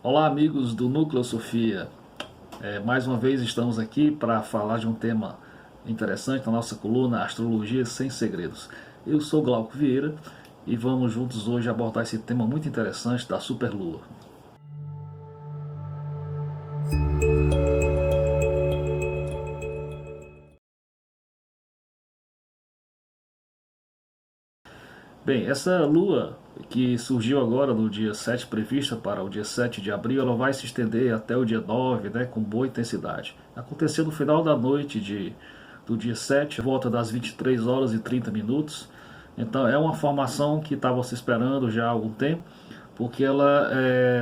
Olá, amigos do Núcleo Sofia. Mais uma vez estamos aqui para falar de um tema interessante na nossa coluna Astrologia Sem Segredos. Eu sou Glauco Vieira e vamos juntos hoje abordar esse tema muito interessante da Superlua. Bem, essa lua que surgiu agora no dia 7, prevista para o dia 7 de abril, ela vai se estender até o dia 9, né, com boa intensidade. Aconteceu no final da noite do dia 7, volta das 23 horas e 30 minutos. Então é uma formação que estava se esperando já há algum tempo, porque ela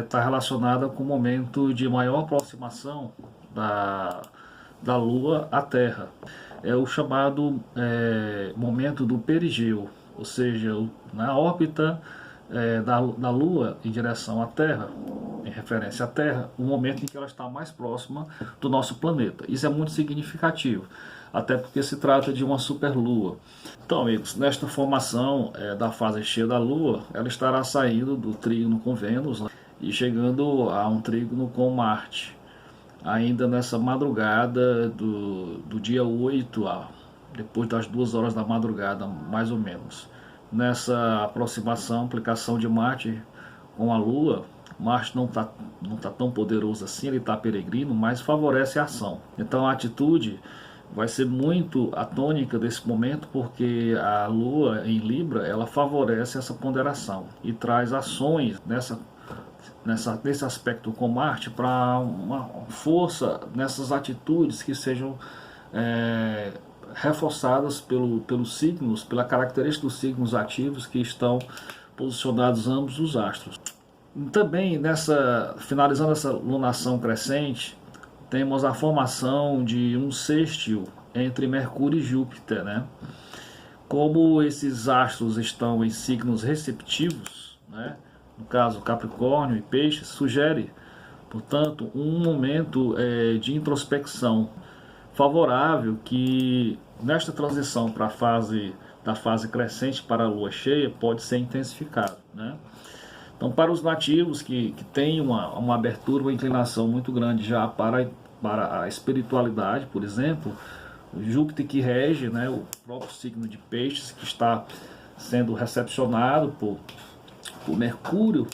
está relacionada com o momento de maior aproximação da Lua à Terra. É o chamado momento do perigeu, ou seja, na órbita da Lua em direção à Terra, em referência à Terra, o momento em que ela está mais próxima do nosso planeta. Isso é muito significativo, até porque se trata de uma superlua. Então, amigos, nesta formação da fase cheia da Lua, ela estará saindo do trígono com Vênus, né, e chegando a um trígono com Marte, ainda nessa madrugada do dia 8, depois das 2 horas da madrugada, mais ou menos. Nessa aproximação, aplicação de Marte com a Lua, Marte não tá tão poderoso assim, ele está peregrino, mas favorece a ação. Então a atitude vai ser muito atônica desse momento, porque a Lua em Libra, ela favorece essa ponderação e traz ações nesse aspecto com Marte para uma força nessas atitudes que sejam reforçadas pelos signos, pela característica dos signos ativos que estão posicionados ambos os astros. Também finalizando essa lunação crescente, temos a formação de um sextil entre Mercúrio e Júpiter, né? Como esses astros estão em signos receptivos, né? No caso Capricórnio e Peixes, sugere, portanto, um momento de introspecção favorável que nesta transição para da fase crescente para a lua cheia pode ser intensificado, né? Então, para os nativos que têm uma abertura, uma inclinação muito grande já para a espiritualidade, por exemplo, Júpiter que rege, né, o próprio signo de Peixes, que está sendo recepcionado por Mercúrio,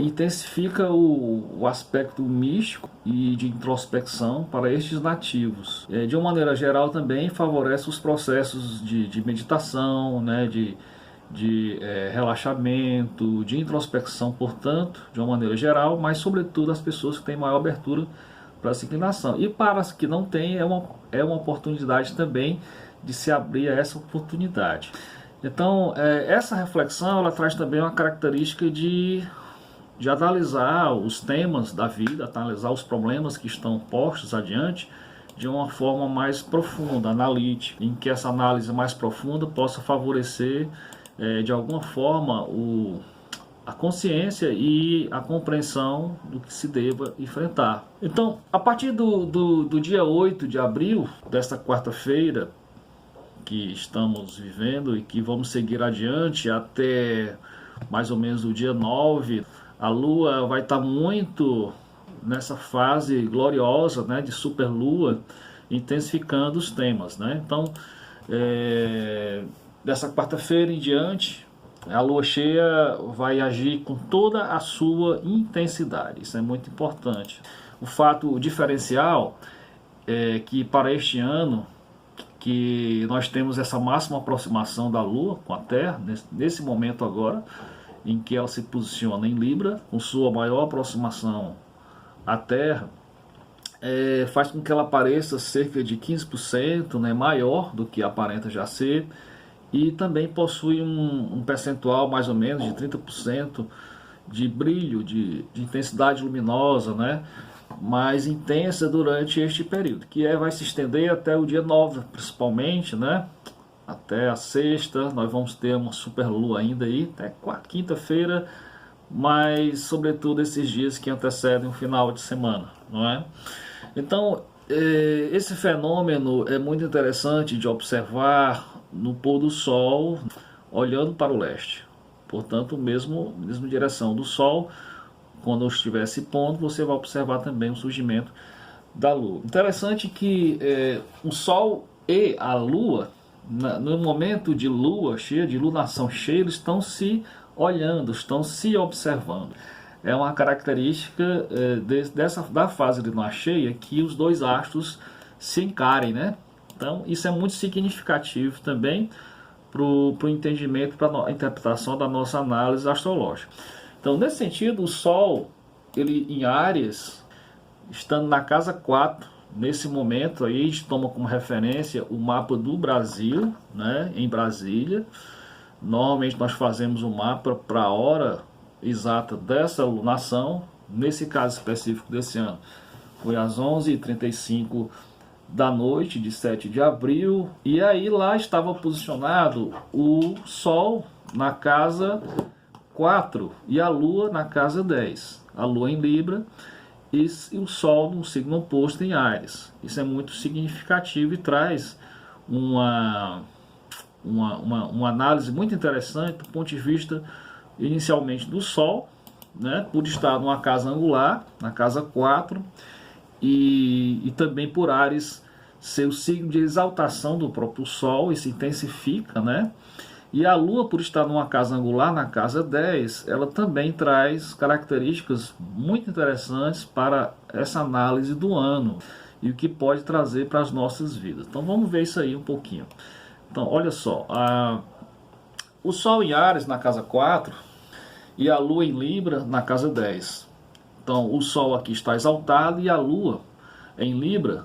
intensifica o aspecto místico e de introspecção para estes nativos. De uma maneira geral também favorece os processos de meditação, né, de relaxamento, de introspecção, portanto, de uma maneira geral, mas sobretudo as pessoas que têm maior abertura para essa inclinação. E para as que não têm, é uma oportunidade também de se abrir a essa oportunidade. Então, essa reflexão ela traz também uma característica de analisar os temas da vida, analisar os problemas que estão postos adiante de uma forma mais profunda, analítica, em que essa análise mais profunda possa favorecer de alguma forma a consciência e a compreensão do que se deva enfrentar. Então, a partir do dia 8 de abril, desta quarta-feira que estamos vivendo e que vamos seguir adiante até mais ou menos o dia 9, a Lua vai estar muito nessa fase gloriosa, né, de superlua, intensificando os temas, né? Então, dessa quarta-feira em diante, a Lua cheia vai agir com toda a sua intensidade. Isso é muito importante. O diferencial é que para este ano, que nós temos essa máxima aproximação da Lua com a Terra, nesse momento agora, em que ela se posiciona em Libra, com sua maior aproximação à Terra, faz com que ela pareça cerca de 15%, né, maior do que aparenta já ser, e também possui um percentual mais ou menos de 30% de brilho, de intensidade luminosa, né, mais intensa durante este período, que vai se estender até o dia 9, principalmente, né, até a sexta. Nós vamos ter uma superlua ainda aí, até quinta-feira, mas sobretudo esses dias que antecedem o final de semana, não é? Então, esse fenômeno é muito interessante de observar no pôr do sol, olhando para o leste. Portanto, mesma direção do Sol, quando estiver se pondo, você vai observar também o surgimento da Lua. Interessante que o Sol e a Lua, no momento de Lua cheia, de lunação cheia, eles estão se olhando, estão se observando. É uma característica da fase de lua cheia que os dois astros se encarem, né? Então isso é muito significativo também para o entendimento, para a interpretação da nossa análise astrológica. Então, nesse sentido, o Sol, ele em Áries, estando na casa 4, nesse momento aí, a gente toma como referência o mapa do Brasil, né, em Brasília. Normalmente nós fazemos o mapa para a hora exata dessa lunação. Nesse caso específico desse ano, foi às 11h35 da noite de 7 de abril. E aí lá estava posicionado o Sol na casa 4 e a Lua na casa 10. A Lua em Libra e o Sol no signo oposto em Áries. Isso é muito significativo e traz uma análise muito interessante do ponto de vista inicialmente do Sol, né, por estar numa casa angular, na casa 4, e também por Áries ser o signo de exaltação do próprio Sol e se intensifica, né? E a Lua, por estar numa casa angular, na casa 10, ela também traz características muito interessantes para essa análise do ano e o que pode trazer para as nossas vidas. Então vamos ver isso aí um pouquinho. Então olha só, o Sol em Áries na casa 4 e a Lua em Libra na casa 10. Então o Sol aqui está exaltado e a Lua em Libra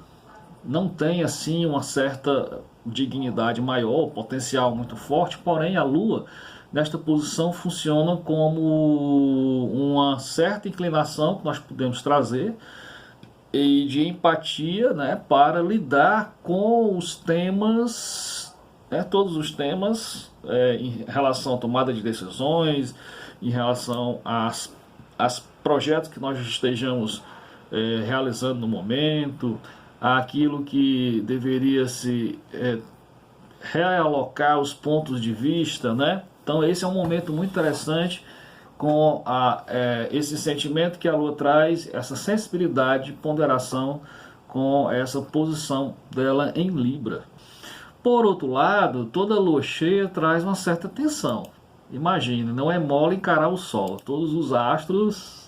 não tem assim uma certa dignidade maior, potencial muito forte, porém a Lua nesta posição funciona como uma certa inclinação que nós podemos trazer e de empatia, né, para lidar com os temas, todos os temas em relação à tomada de decisões, em relação às projetos que nós estejamos realizando no momento, aquilo que deveria se realocar os pontos de vista, né? Então esse é um momento muito interessante com esse sentimento que a Lua traz, essa sensibilidade, ponderação com essa posição dela em Libra. Por outro lado, toda Lua cheia traz uma certa tensão. Imagine, não é mole encarar o Sol. Todos os astros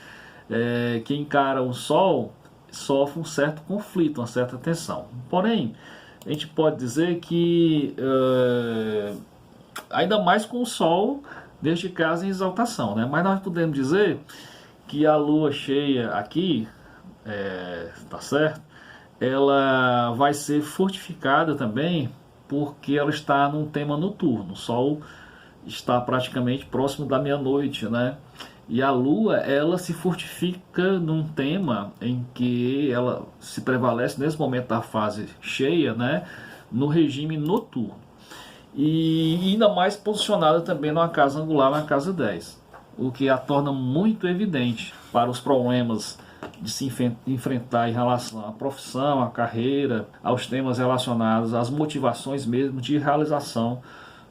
que encaram o Sol sofre um certo conflito, uma certa tensão. Porém, a gente pode dizer que, ainda mais com o Sol, neste caso em exaltação, né? Mas nós podemos dizer que a Lua cheia aqui, tá certo? Ela vai ser fortificada também, porque ela está num tema noturno. O Sol está praticamente próximo da meia-noite, né? E a Lua, ela se fortifica num tema em que ela se prevalece nesse momento da fase cheia, né, no regime noturno. E ainda mais posicionada também numa casa angular, na casa 10, o que a torna muito evidente para os problemas de se enfrentar em relação à profissão, à carreira, aos temas relacionados às motivações mesmo de realização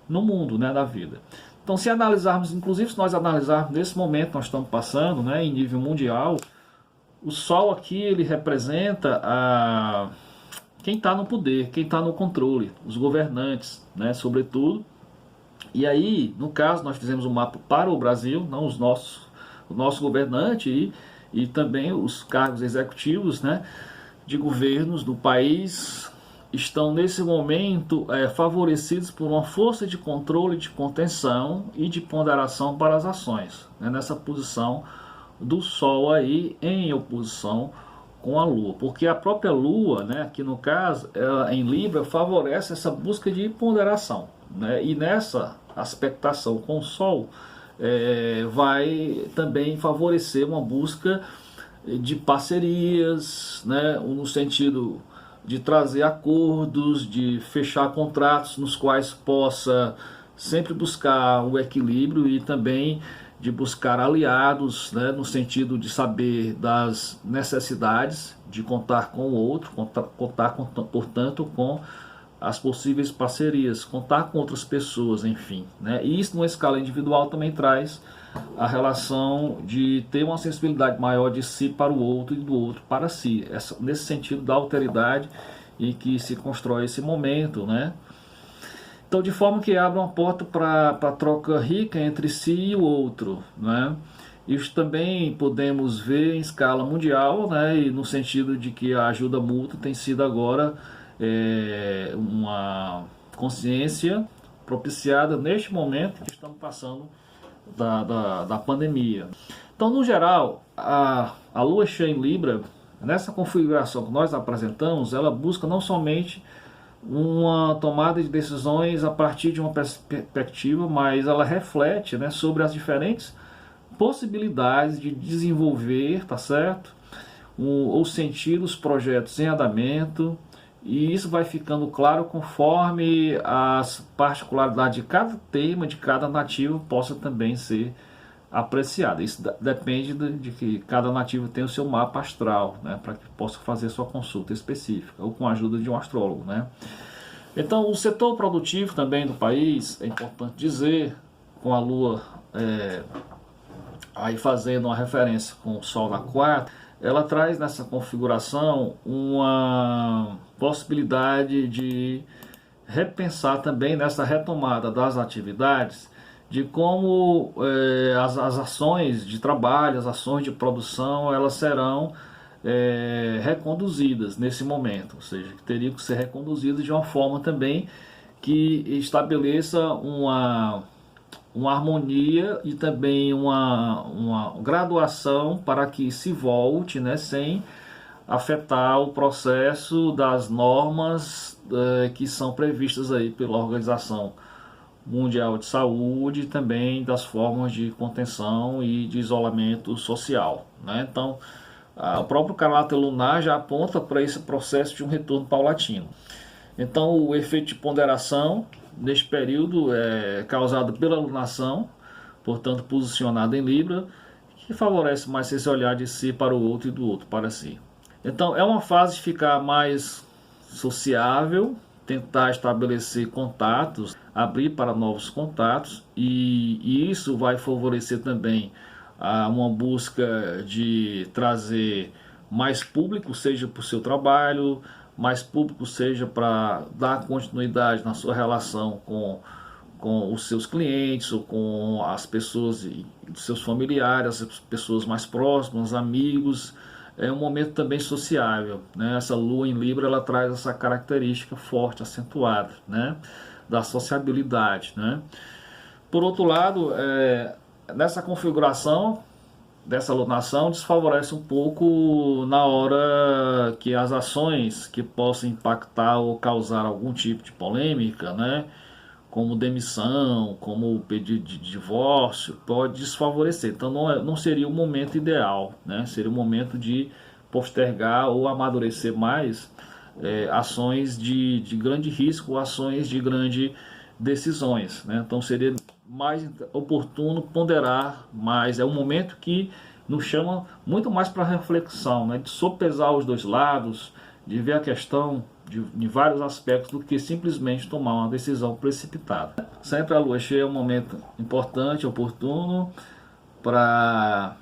no mundo, né, da vida. Então, se analisarmos, inclusive se nós analisarmos nesse momento que nós estamos passando, né, em nível mundial, o Sol aqui ele representa quem está no poder, quem está no controle, os governantes, né, sobretudo. E aí, no caso, nós fizemos um mapa para o Brasil, não o nosso governante e também os cargos executivos, né, de governos do país estão nesse momento favorecidos por uma força de controle, de contenção e de ponderação para as ações, né, nessa posição do Sol aí em oposição com a Lua, porque a própria Lua, né, aqui no caso, ela, em Libra, favorece essa busca de ponderação, né, e nessa aspectação com o Sol vai também favorecer uma busca de parcerias, né, no sentido de trazer acordos, de fechar contratos nos quais possa sempre buscar o equilíbrio e também de buscar aliados, né, no sentido de saber das necessidades, de contar com o outro, contar portanto, com as possíveis parcerias, contar com outras pessoas, enfim, né? E isso numa escala individual também traz a relação de ter uma sensibilidade maior de si para o outro e do outro para si, nesse sentido da alteridade e que se constrói esse momento, né? Então, de forma que abre uma porta para troca rica entre si e o outro, né? Isso também podemos ver em escala mundial, né? E no sentido de que a ajuda mútua tem sido agora uma consciência propiciada neste momento que estamos passando da pandemia. Então, no geral, a lua cheia em Libra, nessa configuração que nós apresentamos, ela busca não somente uma tomada de decisões a partir de uma perspectiva, mas ela reflete, né, sobre as diferentes possibilidades de desenvolver, tá certo? Ou sentir os projetos em andamento, e isso vai ficando claro conforme as particularidades de cada tema, de cada nativo, possa também ser apreciada. Isso depende de que cada nativo tem o seu mapa astral, né, para que possa fazer sua consulta específica, ou com a ajuda de um astrólogo, né. Então, o setor produtivo também do país, é importante dizer, com a Lua aí fazendo uma referência com o Sol na quarta, ela traz nessa configuração uma possibilidade de repensar também nessa retomada das atividades, de como as ações de trabalho, as ações de produção, elas serão reconduzidas nesse momento, ou seja, que teriam que ser reconduzidas de uma forma também que estabeleça uma harmonia e também uma graduação para que se volte, né, sem afetar o processo das normas que são previstas aí pela Organização Mundial de Saúde e também das formas de contenção e de isolamento social, né? Então, o próprio caráter lunar já aponta para esse processo de um retorno paulatino. Então, o efeito de ponderação neste período é causado pela lunação, portanto posicionada em Libra, que favorece mais esse olhar de si para o outro e do outro para si. Então, é uma fase de ficar mais sociável, tentar estabelecer contatos, abrir para novos contatos, e isso vai favorecer também uma busca de trazer mais público, seja para o seu trabalho, mais público seja para dar continuidade na sua relação com os seus clientes ou com as pessoas, seus familiares, as pessoas mais próximas, amigos. É um momento também sociável, né? Essa lua em Libra, ela traz essa característica forte, acentuada, né, da sociabilidade, né? Por outro lado, nessa configuração dessa lunação desfavorece um pouco na hora que as ações que possam impactar ou causar algum tipo de polêmica, né, como demissão, como pedido de divórcio, pode desfavorecer. Então não seria o momento ideal, né? Seria o momento de postergar ou amadurecer mais ações de grande risco, ações de grande decisões, né? Então seria mais oportuno ponderar mais. É um momento que nos chama muito mais para reflexão, né? De sopesar os dois lados, de ver a questão de vários aspectos do que simplesmente tomar uma decisão precipitada. Sempre a lua cheia é um momento importante, oportuno, para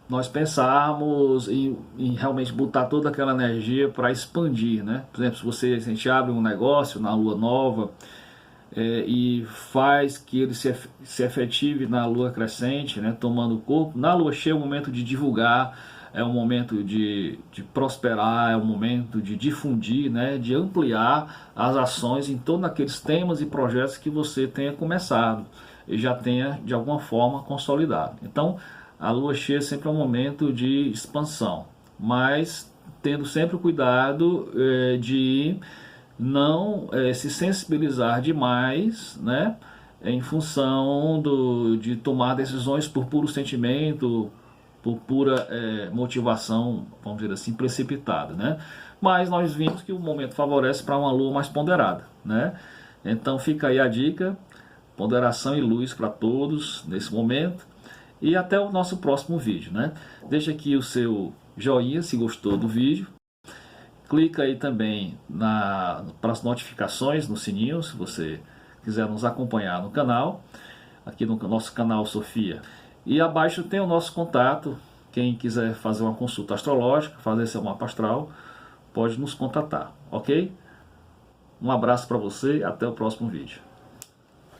nós pensarmos em realmente botar toda aquela energia para expandir, né? Por exemplo, se a gente abre um negócio na lua nova e faz que ele se efetive na lua crescente, né, tomando corpo, na lua cheia é o momento de divulgar, é um momento de prosperar, é um momento de difundir, né, de ampliar as ações em todos aqueles temas e projetos que você tenha começado e já tenha de alguma forma consolidado. Então, a lua cheia sempre é um momento de expansão, mas tendo sempre o cuidado de não se sensibilizar demais, né, em função de tomar decisões por puro sentimento, por pura motivação, vamos dizer assim, precipitada, né? Mas nós vimos que o momento favorece para uma lua mais ponderada, né? Então fica aí a dica, ponderação e luz para todos nesse momento, e até o nosso próximo vídeo, né? Deixa aqui o seu joinha se gostou do vídeo. Clica aí também para as notificações no sininho, se você quiser nos acompanhar no canal, aqui no nosso canal Sofia. E abaixo tem o nosso contato. Quem quiser fazer uma consulta astrológica, fazer seu mapa astral, pode nos contatar, ok? Um abraço para você e até o próximo vídeo.